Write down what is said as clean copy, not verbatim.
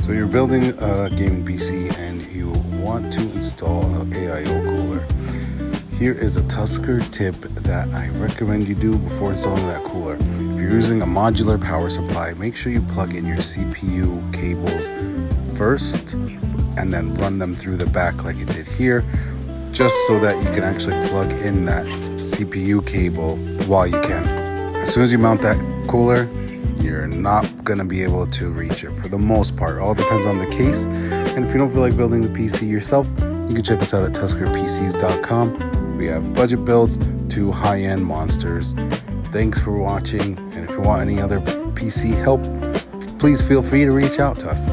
So you're building a gaming PC and you want to install an AIO cooler. Here is a Tusker tip that I recommend you do before installing that cooler. If you're using a modular power supply, make sure you plug in your CPU cables first and then run them through the back like it did here, just so that you can actually plug in that CPU cable while you can. As soon as you mount that cooler, you're not gonna be able to reach it for the most part. All depends on the case. And if you don't feel like building the PC yourself, you can check us out at TuskerPCs.com. We have budget builds to high-end monsters. Thanks for watching. And if you want any other PC help, please feel free to reach out to us.